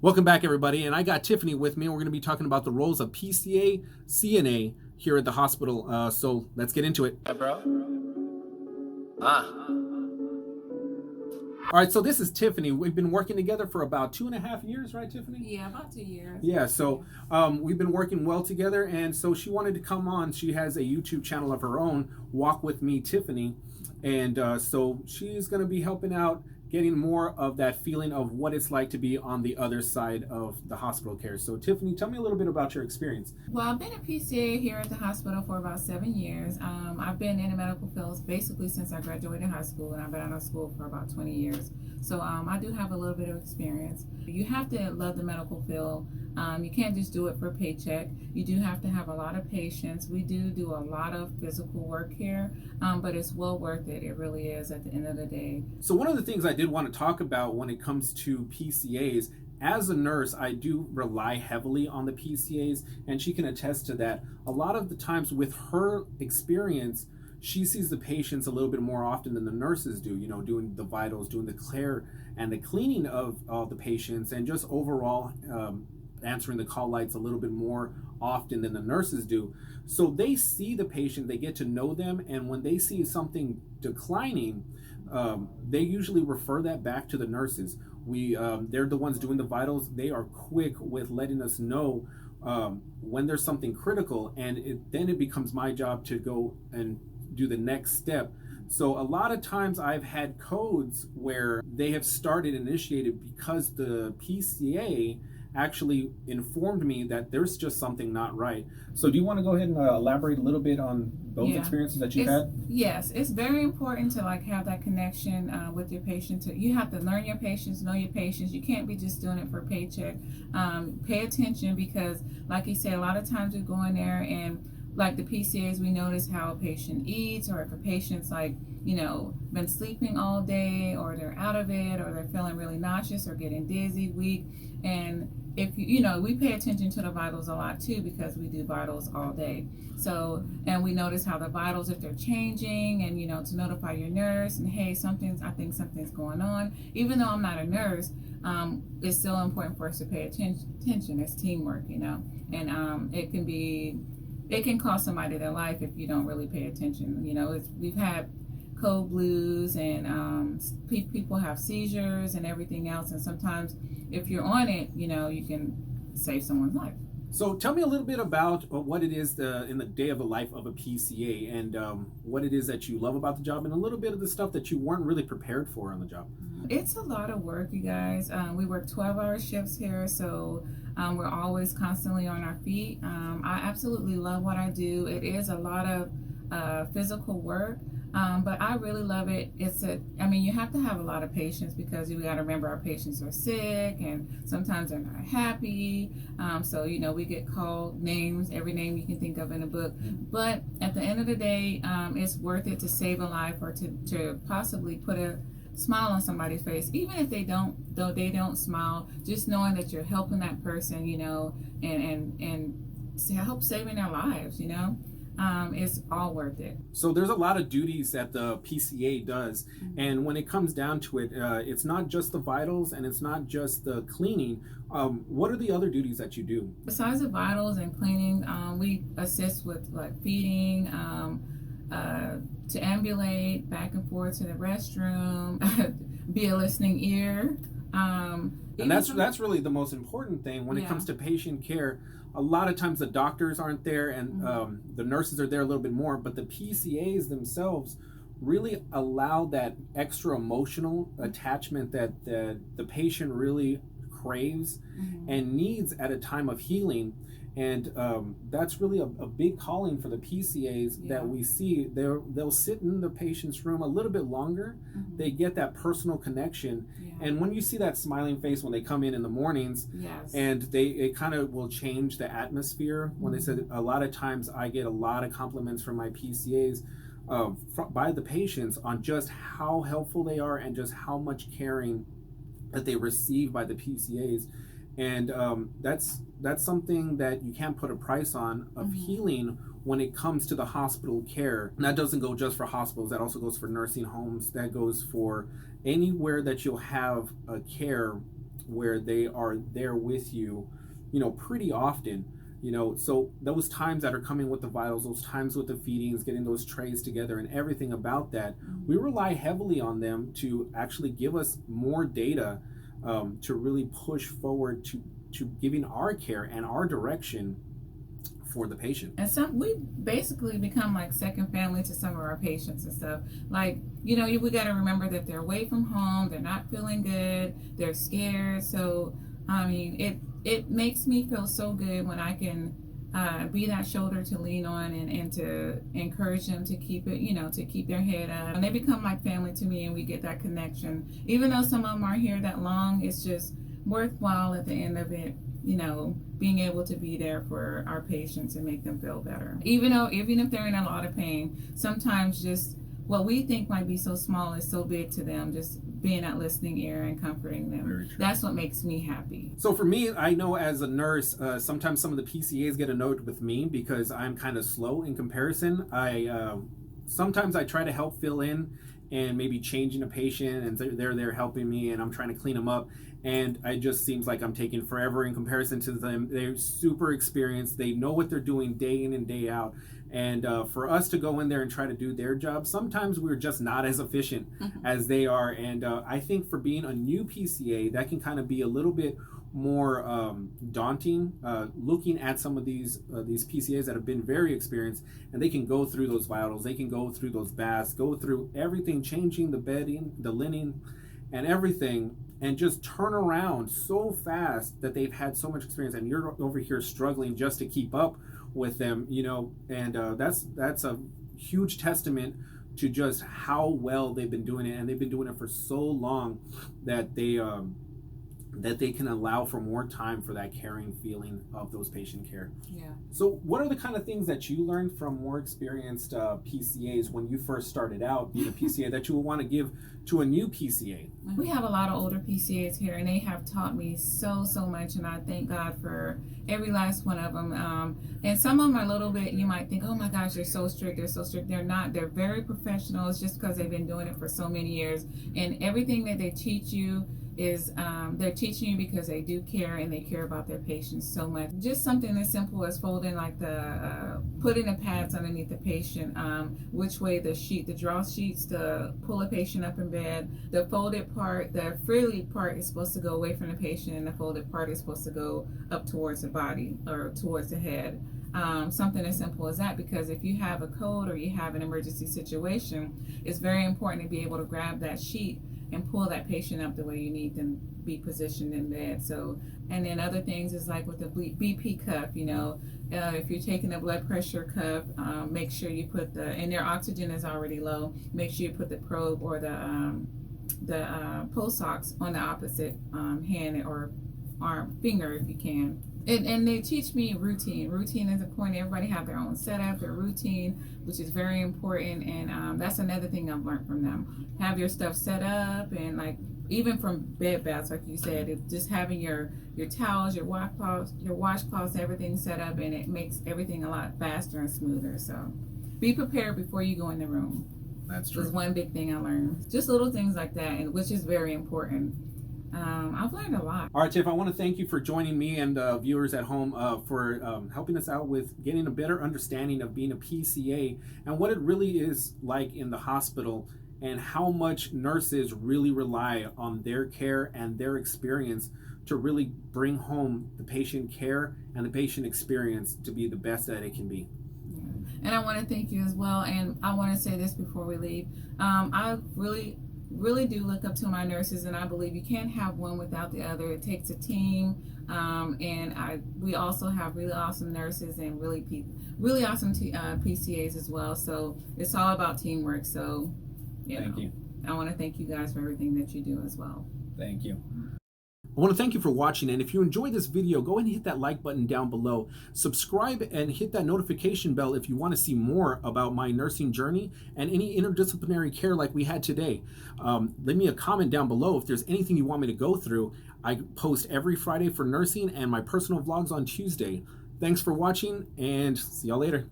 Welcome back, everybody, and I got Tiffaney with me. We're going to be talking about the roles of PCA, CNA here at the hospital. So let's get into it. Yeah, bro. All right, so this is Tiffaney. We've been working together for about 2.5 years, right, Tiffaney? Yeah, about 2 years. Yeah, so we've been working well together, and so she wanted to come on. She has a YouTube channel of her own, Walkwithme.tiffaney, and so she's going to be helping out, getting more of that feeling of what it's like to be on the other side of the hospital care. So Tiffaney, tell me a little bit about your experience. Well, I've been a PCA here at the hospital for about 7 years. I've been in the medical field basically since I graduated high school, and I've been out of school for about 20 years. So I do have a little bit of experience. You have to love the medical field. You can't just do it for a paycheck. You do have to have a lot of patience. We do a lot of physical work here, but it's well worth it. It really is at the end of the day. So one of the things I did want to talk about when it comes to PCAs, as a nurse, I do rely heavily on the PCAs, and she can attest to that. A lot of the times with her experience, she sees the patients a little bit more often than the nurses do, you know, doing the vitals, doing the care and the cleaning of the patients, and just overall answering the call lights a little bit more often than the nurses do. So they see the patient, they get to know them, and when they see something declining, they usually refer that back to the nurses. They're the ones doing the vitals. They are quick with letting us know when there's something critical, and then it becomes my job to go and do the next step. So a lot of times I've had codes where they have started initiated because the PCA actually informed me that there's just something not right. So do you want to go ahead and elaborate a little bit on those experiences that you've had? Yes, it's very important to have that connection with your patient. You have to learn your patients, know your patients. You can't be just doing it for a paycheck. Pay attention, because like you said, a lot of times we go in there and like the PCAs, we notice how a patient eats, or if a patient's been sleeping all day, or they're out of it, or they're feeling really nauseous or getting dizzy, weak. And if we pay attention to the vitals a lot too, because we do vitals all day. So, and we notice how the vitals, if they're changing, and to notify your nurse, and hey, I think something's going on. Even though I'm not a nurse, it's still important for us to pay attention. It's teamwork, and it can cost somebody their life if you don't really pay attention. We've had code blues, and people have seizures and everything else, and sometimes if you're on it, you can save someone's life. So tell me a little bit about what it is in the day of the life of a PCA, and what it is that you love about the job, and a little bit of the stuff that you weren't really prepared for on the job. It's a lot of work, you guys. We work 12-hour shifts here, so we're always constantly on our feet. I absolutely love what I do. It is a lot of physical work, but I really love it. You have to have a lot of patience, because you got to remember our patients are sick, and sometimes they're not happy. So we get called names, every name you can think of in a book. But at the end of the day, it's worth it to save a life, or to possibly put a smile on somebody's face, even if they don't smile. Just knowing that you're helping that person, and help saving their lives, it's all worth it. So there's a lot of duties that the PCA does, and when it comes down to it, it's not just the vitals, and it's not just the cleaning. What are the other duties that you do? Besides the vitals and cleaning, we assist with feeding, to ambulate back and forth to the restroom, be a listening ear. And that's really the most important thing when it comes to patient care. A lot of times the doctors aren't there, and the nurses are there a little bit more, but the PCAs themselves really allow that extra emotional attachment that the patient really craves and needs at a time of healing. And that's really a big calling for the PCAs that we see. They'll sit in the patient's room a little bit longer. They get that personal connection. And when you see that smiling face when they come in the mornings, and it kind of will change the atmosphere. When they said, a lot of times I get a lot of compliments from my PCAs by the patients on just how helpful they are, and just how much caring that they receive by the PCAs. And that's something that you can't put a price on, of healing when it comes to the hospital care. And that doesn't go just for hospitals, that also goes for nursing homes, that goes for anywhere that you'll have a care where they are there with you, pretty often. So those times that are coming with the vitals, those times with the feedings, getting those trays together and everything about that, we rely heavily on them to actually give us more data, to really push forward to giving our care and our direction for the patient. And we basically become like second family to some of our patients and stuff. Like, we got to remember that they're away from home, they're not feeling good, they're scared. So, I mean, it makes me feel so good when I can be that shoulder to lean on and to encourage them to keep it, to keep their head up. And they become like family to me, and we get that connection. Even though some of them aren't here that long, it's just worthwhile at the end of it, being able to be there for our patients and make them feel better. Even if they're in a lot of pain, sometimes just what we think might be so small is so big to them. Just being that listening ear and comforting them. That's what makes me happy. So for me, I know as a nurse, sometimes some of the PCAs get annoyed with me because I'm kind of slow in comparison. Sometimes I try to help fill in and maybe changing a patient, and they're there helping me, and I'm trying to clean them up, and it just seems like I'm taking forever in comparison to them. They're super experienced. They know what they're doing day in and day out. And for us to go in there and try to do their job, sometimes we're just not as efficient as they are. And I think for being a new PCA, that can kind of be a little bit more daunting, looking at some of these PCAs that have been very experienced, and they can go through those vitals, they can go through those baths, go through everything, changing the bedding, the linen, and everything, and just turn around so fast that they've had so much experience, and you're over here struggling just to keep up with them, and that's a huge testament to just how well they've been doing it, and they've been doing it for so long that they can allow for more time for that caring feeling of those patient care. Yeah. So what are the kind of things that you learned from more experienced PCAs when you first started out being a PCA that you would want to give to a new PCA? We have a lot of older PCAs here, and they have taught me so much, and I thank God for every last one of them. And some of them are a little bit, you might think, oh my gosh, they're so strict. They're not. They're very professional. It's just because they've been doing it for so many years, and everything that they teach you is they're teaching you because they do care, and they care about their patients so much. Just something as simple as folding like putting the pads underneath the patient, which way the draw sheets to pull a patient up in bed, the folded part, the frilly part is supposed to go away from the patient, and the folded part is supposed to go up towards the body or towards the head. Something as simple as that, because if you have a code or you have an emergency situation, it's very important to be able to grab that sheet and pull that patient up the way you need them be positioned in bed. So, and then other things is like with the BP cuff, if you're taking a blood pressure cuff, make sure you put and their oxygen is already low, make sure you put the probe or the pulse ox on the opposite hand or arm, finger if you can. And they teach me routine. Routine is important. Everybody have their own setup, their routine, which is very important. And that's another thing I've learned from them. Have your stuff set up, and like even from bed baths, like you said, just having your towels, your washcloths, everything set up, and it makes everything a lot faster and smoother. So be prepared before you go in the room. That's true. Is one big thing I learned. Just little things like that, and which is very important. I've learned a lot. All right, Tiff, I want to thank you for joining me and viewers at home for helping us out with getting a better understanding of being a PCA and what it really is like in the hospital, and how much nurses really rely on their care and their experience to really bring home the patient care and the patient experience to be the best that it can be. And I want to thank you as well. And I want to say this before we leave. I really do look up to my nurses, and I believe you can't have one without the other. It takes a team, and we also have really awesome nurses and really awesome PCAs as well. So it's all about teamwork. So thank you. I want to thank you guys for everything that you do as well. Thank you. I want to thank you for watching, and if you enjoyed this video, go ahead and hit that like button down below. Subscribe and hit that notification bell if you want to see more about my nursing journey and any interdisciplinary care like we had today. Leave me a comment down below if there's anything you want me to go through. I post every Friday for nursing and my personal vlogs on Tuesday. Thanks for watching, and see y'all later.